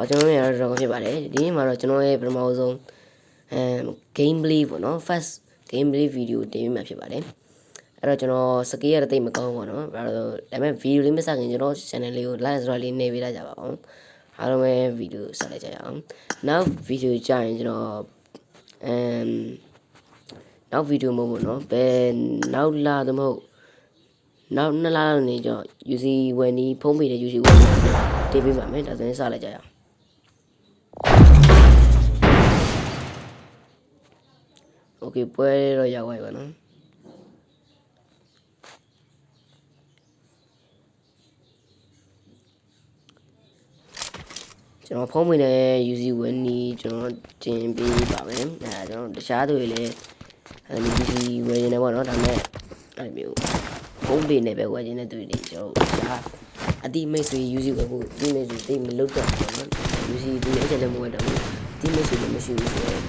ကျွန်တော်ရတော့ဖြစ်ပါတယ်ဒီနေ့မှာတော့ကျွန်တော်ရဲ့ပထမဆုံးgameplay ပေါ့နော် first gameplay video တင်ပြမှာဖြစ်ပါတယ်အဲ့တော့ကျွန်တော်စကေးရတဲ့တိတ်မကောင်းဘူးပေါ့နော်ဒါပေမဲ့ video လေးမစခင်ကျွန်တော် channel လေးကို like ဆိုတော့လေးနေပေးလိုက်ကြပါအောင်အားလုံးပဲ video ဆက်လိုက်ကြရအောင်နောက် video ကြာရင်ကျွန်တော်နောက် video မဟုတ်ဘူးနော်ဘယ်နောက်လာသမဟုတ်နောက်2လလောက်နေကျွန်တော် UC ဝယ်နီးဖုန်းပေးတဲ့ UC ဝယ်နီးတင်ပေးပါမယ်ဒါဆိုရင်စလိုက်ကြရအောင်โอเคပွဲတော့ရောက်သွားပြီပါနော်ကျွန်တော်ဖုန်းဝင်တဲ့ UC ဝင်နီးကျွန်တော်တင်ပေးပါမယ်အဲကျွန်တော်တခြားသူတွေလည်းUC ဝယ်နေတယ်ပေါ့နော်ဒါပေမဲ့အဲ့မျိုးဖုန်းပေးနေပဲဝယ်နေတဲ့သူတွေကျွန်တော်တခြားအတိမိတ်ဆွေ UC ဝယ်ဖို့ဒီမိတ်ဆွေတိတ်မလုပ်တော့ဘူးနော် UC ဒီအချက်လည်းမဝယ်တော့ဘူးဒီမိတ်ဆွေလည်းမရှိဘူးဆိုတော့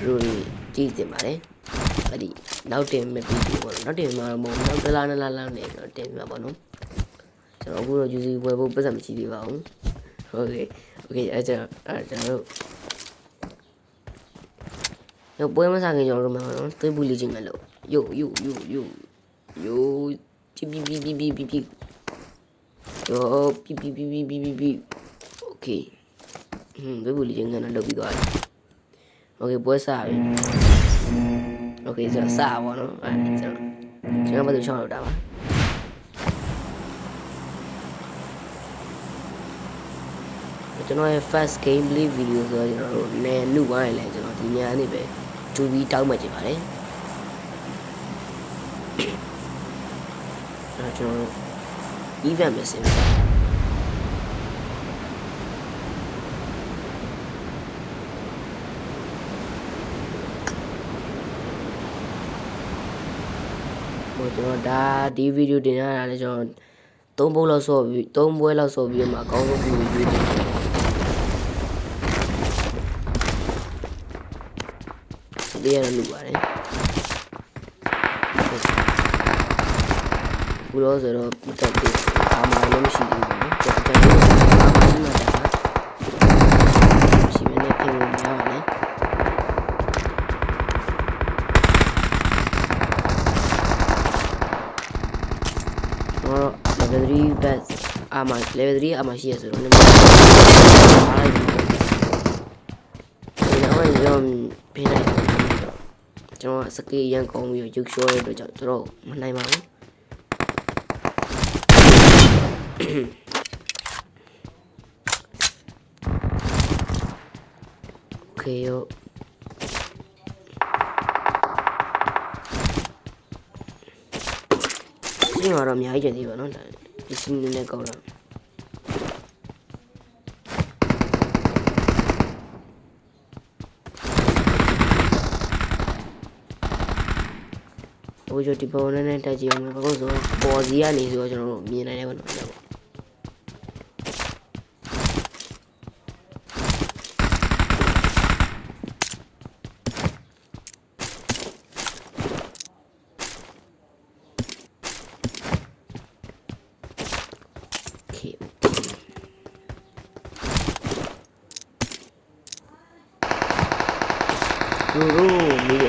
ရိုးကြည့်တင်ပါတယ်အဲ့ဒီနောက်တင်မဲ့ဗီဒီယိုပေါ့နောက်တင်မှာမဟုတ်နောက်တစ်လား2လားလောက်နေတော့တင်မှာပေါ့နော်ကျွန်တော်အခုတော့ UC ဝယ်ဖို့ပတ်စံမရှိသေးပါဘူးโอเคအဲ့ကျွန်တော်တို့ပွဲမစားခင်ကျွန်တော်တို့မှာနော်သွေးပူလေးချင်းကလို့ယိုပြပြယိုပြโอเคသွေးပူလေးချင်းကတော့လုပ်ပြီးသွားပြီโอเคပွဲစားပြီโอเคကျွန်တော်စားပါတော့အဲ့ကျွန်တော်ဘာလို့ချောင်းလောက်တာပါကျွန်တော်ရဲ့ first gameplay video ဆိုတော့ကျွန်တော်တို့နည်းနုသွားရင်လည်းကျွန်တော်ဒီညနေပဲတူပြီးတောင်းမှကြည့်ပါတယ်အဲ့ကျွန်တော် event message ကျွန်တော်ဒါဒီဗီဒီယိုတင်ရတာလည်းကျွန်တော်3ပွဲလောက်ဆော့ပြီးတော့မှအကောင်းဆုံးဗီဒီယိုရွေးတယ်ဒီရလို့ပါတယ်ဘူးလို့ဆိုတော့ပြတ်တယ်အာမလည်းမရှိဘူးနော်ကျွန်တော်အာမလည်းမရှိမနဲ့ပြင်လို့ရပါတယ်level 3 best အာမ level 3အာမရှိရဆိုတော့လည်းအားလိုက်ဒီတော့ကျွန်တော်စကေးရန်ကောင်းပြီးရုပ်ရှောတဲ့အတွက်ကြောင့်ကျွန်တော်မနိုင်ပါဘူးโอเคရောဒီမှာတော့အများကြီးကျန်သေးပါနော်ဒါဒီစင်းနဲ့ကောက်လာဟိုကျဒီပေါ်နဲ့တက်ကြည့်အောင်ဘာလို့ဆိုပေါ်စီကနေဆိုတော့ကျွန်တော်တို့မြင်နိုင်တယ်ပေါ့နော်မိရ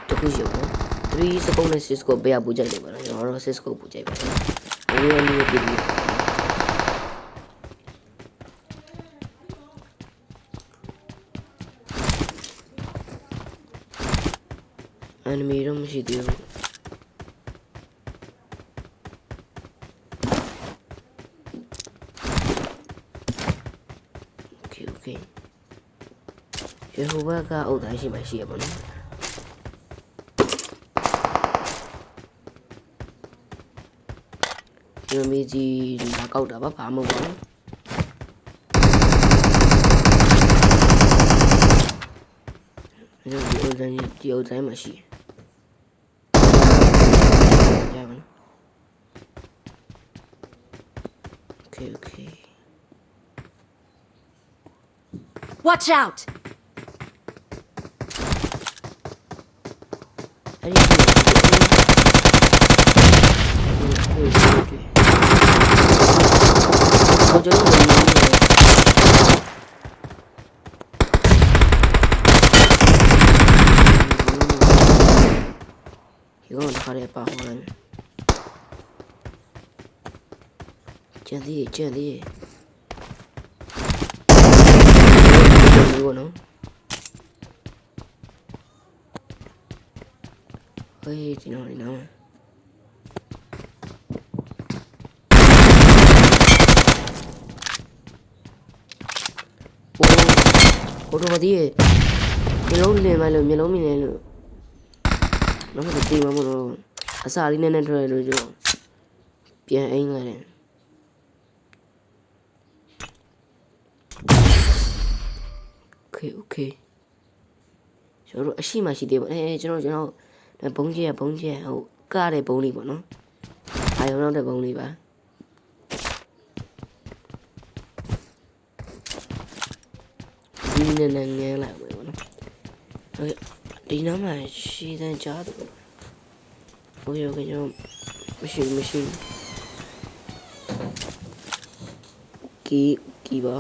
တခုရှိပေါ့3စကုတ်နဲ့6စကုတ်ပေးရပူကြိုက်တယ်ပါနော်ကျွန်တော်တို့6စကုတ်ပူကြိုက်ပါတယ်ဘယ်လိုမျိုးပြည်ပြီးအန်မီတော့မရှိသေးဘူးโอเคရေဟိုဘက်ကအုတ်တိုင်းရှိမှရှိရပါတော့ဒီမီကြီးလာကောက်တာပါဘာမှမဟုတ်ဘူးဒီအုတ်တိုင်းမှာရှိရပါနော်โอเคWatch out! အဲ့ဒီကျွန်တော် ဒီကောင်တစ်ခါတည်းပါဟောလိုက်ကျန်သေးဒီဘောနော်ဟေးဒီနော်အိုးကိုတို့မသိရဲ့မျိုးလုံးလင်းလိုက်လို့မျိုးလုံးမြင်နေလို့နောက်မှတေးမှမလို့အစာလေးနဲ့ထွက်ရလို့ကျွန်တော်ပြန်အိမ်လာတယ်โอเคကျွန်တော်တို့အရှိမရှိသေးဘူးကျွန်တော်ဘုံကြီးဟိုကားတဲ့ဘုံလေးပေါ့နော်အာရုံနောက်တဲ့ဘုံလေးပါဒီနဲ့ငဲလိုက်မယ်ပေါ့နော်ဒီနားမှာရှည်တန်းကြားတယ်โอเคကျွန်တော်မရှိကီပါ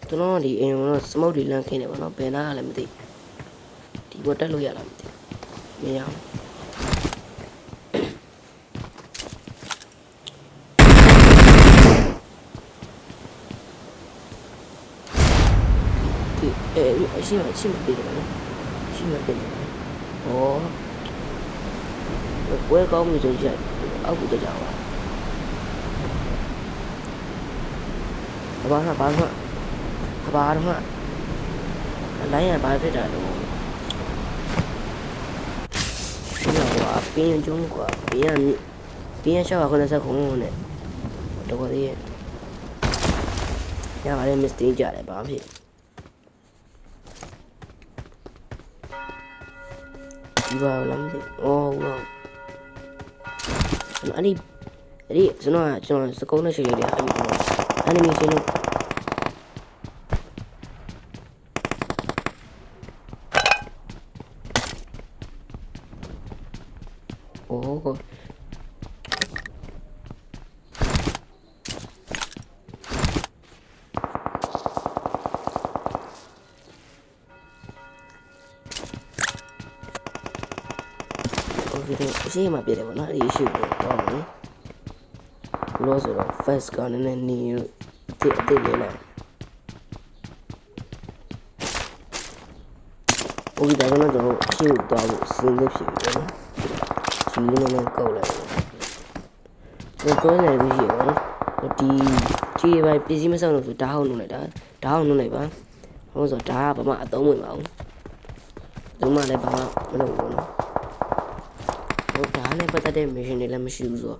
ကျွန်တော်ဒီအိမ်ကတော့စမုတ်တွေလန့်ခင်းနေပါတော့ဘယ်နာကလည်းမသိဒီဘောတက်လို့ရလားမသိမရဘူးအရှိမပြေတယ်နော်ရှိမပြေတယ်ဟောပွဲကောင်းပြီဆိုရင်အောက်ကိုတက်ကြပါဘာတော့အလိုင်းရပါဖြစ်တာလို့ဒီတော့ပြင်းကျုံးကွာပြင်းရှောက်ခွန်းဆက်ခုံးနဲ့တော့ဒီရပါတယ် mistake ကြတယ်ဘာဖြစ်ဒီပါလားမသိအော်ဝါအဲ့ဒီကျွန်တော်စကုံးနဲ့ရှိလေးတွေအဲ့ဒီ animation လို့โอ้အရှိမပြတယ်ပေါ့နော်အဲ့ဒီအရှိကိုတော့မယ်လို့ဆိုတော့ first ကနည်းနည်းနေအတိလေးလိုက်โอเคဒါကတော့ကျွန်တော်အရှိကိုတော့စဉ်းနေဖြစ်ပြီနော်ဒီလိုနဲ့ကောက်လိုက်ကျွန်တော်နေလို့ရှိရပါတော့ဒီခြေပိုင်းပစ္စည်းမဆောင်လို့ဆိုဓာတ်အောင်လုပ်လိုက်တာဓာတ်အောင်လုပ်လိုက်ပါဟိုဆိုဓာတ်ကဘာမှအသုံးဝင်ပါဘူးဒီမှာလည်းဘာမှမလုပ်ဘူးနော်ဟိုဓာတ်နဲ့ပတ်သက်တဲ့ mission တွေလည်းမရှိဘူးဆိုတော့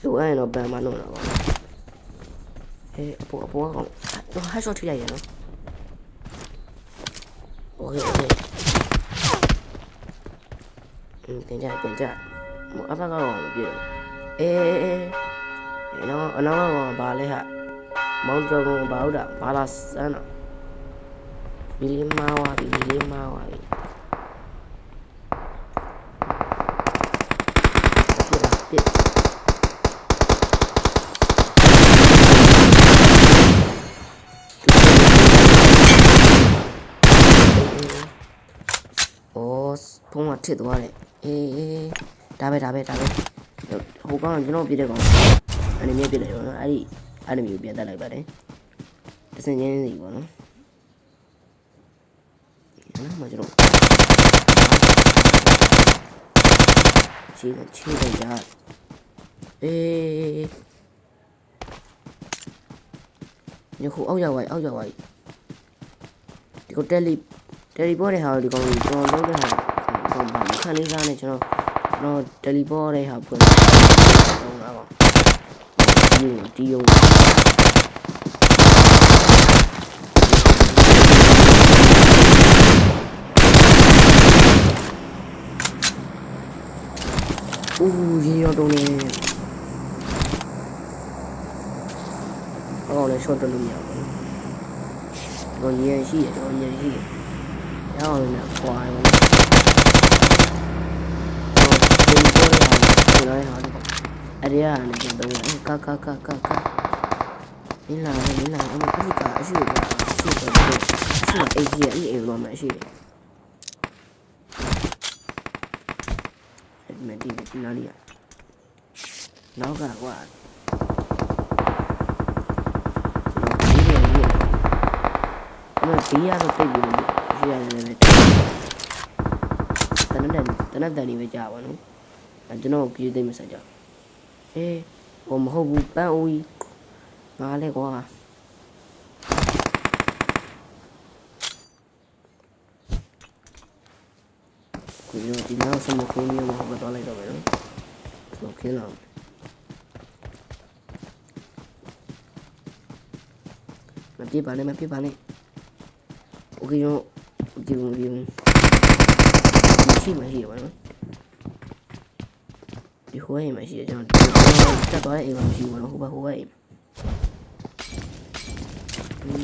လိုအပ်ရင်တော့ဗန်မလုပ်တာပါအပေါ်ကောင်တော့ headshot ထိလိုက်ရနော်โอเคတင်ကြအဖက်ကတော့မပြေတော့အနောက်ကတော့ဘာလဲဟာမောင်ကျော်ကဘာဟုတ်တာဘာလာစမ်းတော့မီလီမာဝါပြီပြစ်ဖုံးကထစ်သွားတယ်ဒါပဲဟိုကောင်ကျွန်တော်ပြတဲ့ကောင်အဲ့ဒီမြက်ပြတယ်ပေါ့နော်အဲ့ဒီမျိုးပြန်တက်လိုက်ပါတယ်တစင်ချင်းစီပေါ့နော်မကျွန်တော်ချီလိုက်ကြညခုအောက်ရောက်သွားဒီကိုတယ်လီပေါ်တဲ့ဟာဒီကောင်ကျွန်တော်လုပ်တဲ့ဟာခန်းလေးစားနေကျွန်တော်တယ်လီပေါ်တဲ့ဟာဖွင့်တော့လာပါဒီယုံရေရောတုံးနေအော်လည်း short တက်လို့မရဘူးတော့ညံရှိရတော့ညံရှိရရအောင်လည်းခွာရောဒီပေါ် ကျွန်တော်လည်းဟာတော့အဲ့ဒီကနေကျွန်တော်ကမင်းလာအမေကအရှိတော့အေးကြီးအေးတော့မှရှိတယ်အဲ့မဒီနားလေးနောက်ကကွာဒီရတော့တိတ်ပြီးရှိရတယ်လည်းတနက်တန်နေပဲကြာပါနော်ကျွန်တော်ကြည့်သိမစကြအေးဟိုမဟုတ်ဘူးပန်းအိုးကြီးငါလည်းကွာကိုရောဒီနောက်စမခင်းမျိုးမဟုတ်တော့လိုက်တော့မယ်နော်စမခင်းတော့မပြေပါနဲ့โอเคရောဒီမရှိရပါနော်ဒီဟိုအိမ်မရှိကျွန်တော်တက်သွားတဲ့အိမ်မရှိဘူးနော်ဟိုဘက်အိမ်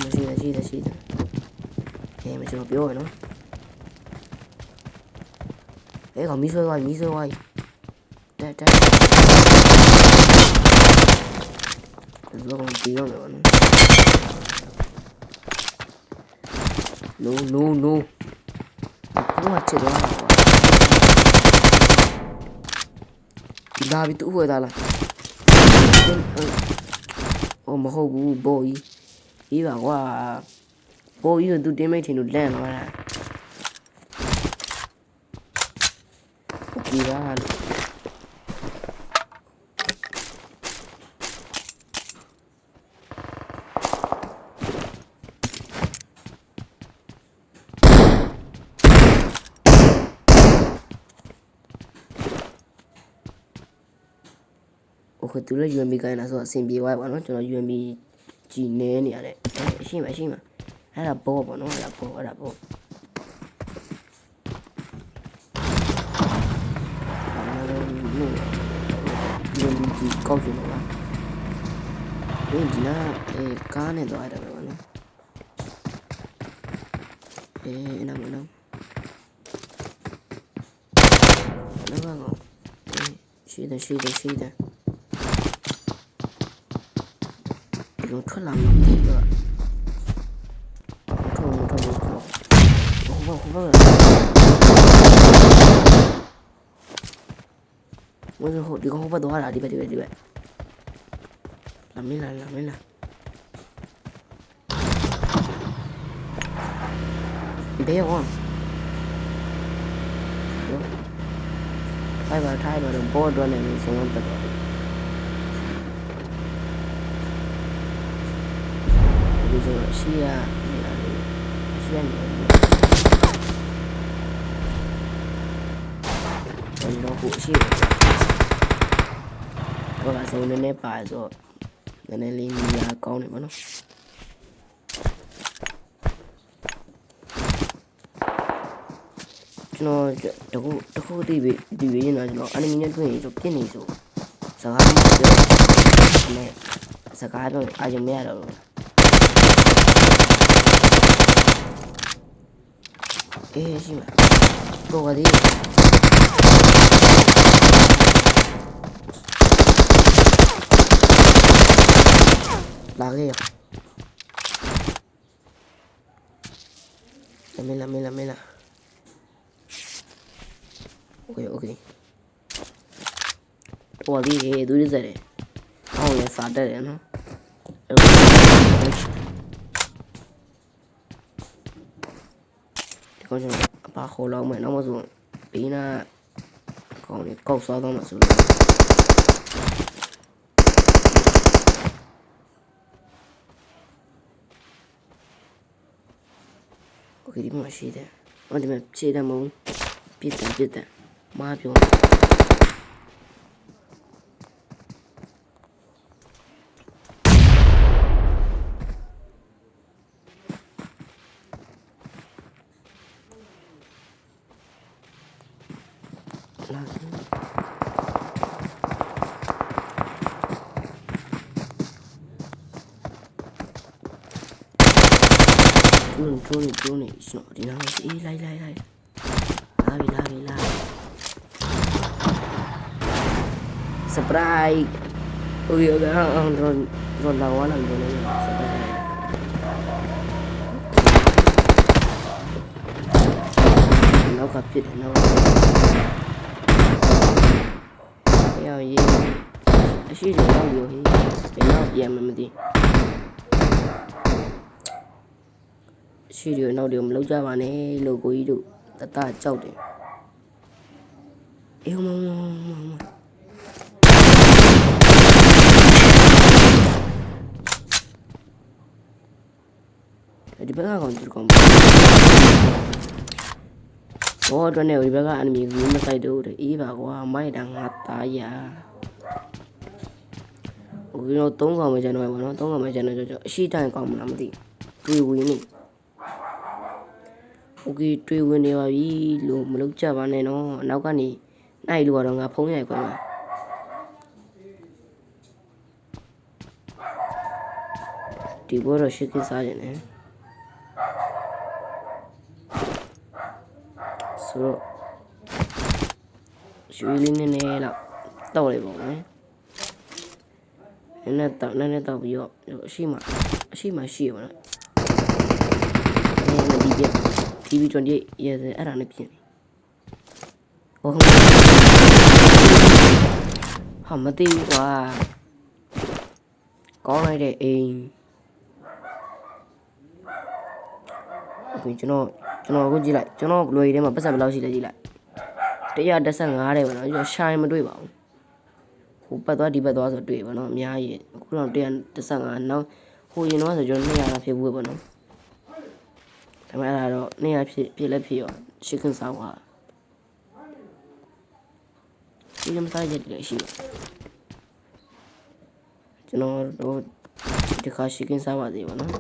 မရှိတယ်မရှိတော့ပြောရနော်အဲ့ကောင်မီးဆွဲသွားတက်ဒီကောင်ပြေးတော့မယ်နော် no ဘာချစ်တော့လာပြီတူဝဲသားလားအော်မဟုတ်ဘူးဘော်ကြီးအေးပါကွာဘော်ကြီးကသူတင်းမိတ်ထင်လို့လန့်သွားတာဒီပါလို့โอเคသူလည်း UMB ကိုင်းလာဆိုအဆင်ပြေသွားပါတော့ကျွန်တော် UMB ကြည်နေနေရတယ်အရှိမအဲ့ဒါဘောပေါ့နော်အဲ့ဒါဘောUMB ကြည်ကောက်ရှင်တော့ဒီနာကားနဲ့တော့ရတယ်ပေါ့နော်နာမနော်ရှိတယ်ဒီလိုထွက်လာမှာဒီတော့ထုံဟိုဘဒီကောင်ဟိုဘတော့ဟာဒီဘက်လာမင်းလာဘေးရောထိုင်ပါတော့ဘောတော့လည်းဆုံးတော့တက်တော့ဒီဆိုရှီယာနေရာလေးရှီယာနေရာလေးဒီတော့ကိုရှီဘာသာဆုံးနေပါဆိုနည်းနည်းလေးနေရာကောင်းနေပါနော်ကျွန်တော်တခုတည်းပဲဒီရင်းတော့ကျွန်တော်အနီမီနဲ့တွေ့ရင်ဆိုပြင်းနေဆိုစကားမပြောနဲ့စကားတော့အာရုံမရတော့ဘူးအေးရှိမှာတော့ကလေးလာခဲ့ရမင်းလာโอเคတော့ဒီသူရစတယ်အောင်းလဲစားတက်တယ်နော်ဒီကောင်ကျွန်တော်အပါခေါ်လောက်မယ်နောက်မှဆိုဘေးနာကောင်းလေးကောက်စားတော့မှဆိုလို့โอเคဒီမှာရှိတယ်ဒီမှာခြေတယ်မုံပြစ်တယ်မားပြောလာကျိုးနေရှင်ဒီနားအေးလိုက်လာပြီ surprise ôi ôi rồi rồi lâu quá làm rồi này surprise nó gặp chuyện nó theo gì xí rồi nó nhiều thì nó giảm mình đi xí rồi nó điều lâu cho bạn ấy lâu cố ý được ta châu thì yêu mong di bawah kan terkom. Oh, tuan ni di bawah anu minggu masai tu, iba gua mai dang hata ya. Ui nó tốn vào mấy chân này nó tốn vào mấy chân này cho xí tay còn làm gì truy quy này ok truy quy này vào đi luôn một lúc chờ bạn này nó nấu cái này đùa đâu ngập phóng này còn mà thì bữa rồi sẽ cái sao vậy nè số suy linh này là tàu này bỏ đấy nên tao bây giờ xí mà xíu nữa nên là đi chơi TV 20 giờ ở đây này ô không mà TV quá có này để in ok cho nó có gì lại cho nó lùi để mà bắt sao lâu gì lại gì lại để giờ đã sang ngã đây mà nó cho sai mà đuổi bảo bắt đầu đi bắt đầu rồi đuổi vào nó mía gì cũng làm tiền để sang ngã nó hồi nó sẽ cho nó là phải vui vào nóทำไมล่ะတော့နေရဖြစ်လက်ဖြစ်ရောရှစ်ခင်းစားပါဒီမှာစားကြတယ်ရှိတယ်ကျွန်တော်တို့ဒီခါရှစ်ခင်းစားပါသေးပါနော်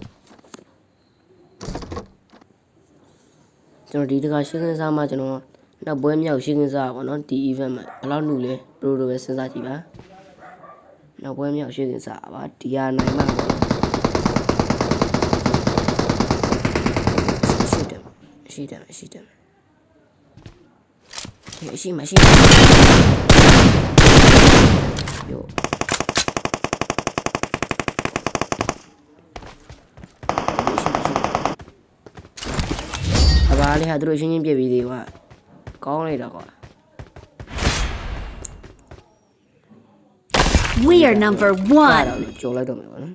ကျွန်တော်ဒီတခါရှစ်ခင်းစားမှကျွန်တော်နောက်ပွဲမြောက်ရှစ်ခင်းစားပါနော်ဒီ event မှာဘယ်လောက်လူလဲဘယ်လိုပဲစဉ်းစားကြည့်ပါနောက်ပွဲမြောက်ရှစ်ခင်းစားပါဒီဟာနိုင်မှာပေါ့ရှိတယ်ရှိမှာယောအပါလေးဟာသူတို့ရှင်းပြပြီးသေးကွာကောင်းလိုက်တော့ကွာ We are number 1. ကြော်လိုက်တော့မယ်ကွာနော်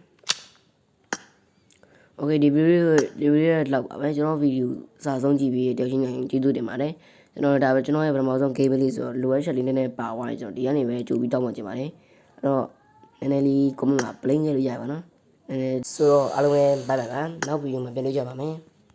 โอเคဒီဗီဒီယိုလောက်ပါပဲကျွန်တော်ဗီဒီယိုစာဆုံးကြည့်ပြီးတယောက်ချင်းချင်းကျေးဇူးတင်ပါတယ်ကျွန်တော်ဒါပဲကျွန်တော်ရဲ့ပထမဆုံး game လေးဆိုတော့လိုအပ်ချက်လေးနည်းနည်းပါသွားတယ်ကျွန်တော်ဒီကနေပဲကြိုပြီးတောင်းပန်ချင်ပါတယ်အဲ့တော့နည်းနည်းလေး comment မှာ play ခဲ့လို့ရပါနော်ဆိုတော့အားလုံးပဲ bye bye ပါနောက်ဗီဒီယိုမှာပြန်တွေ့ကြပါမယ်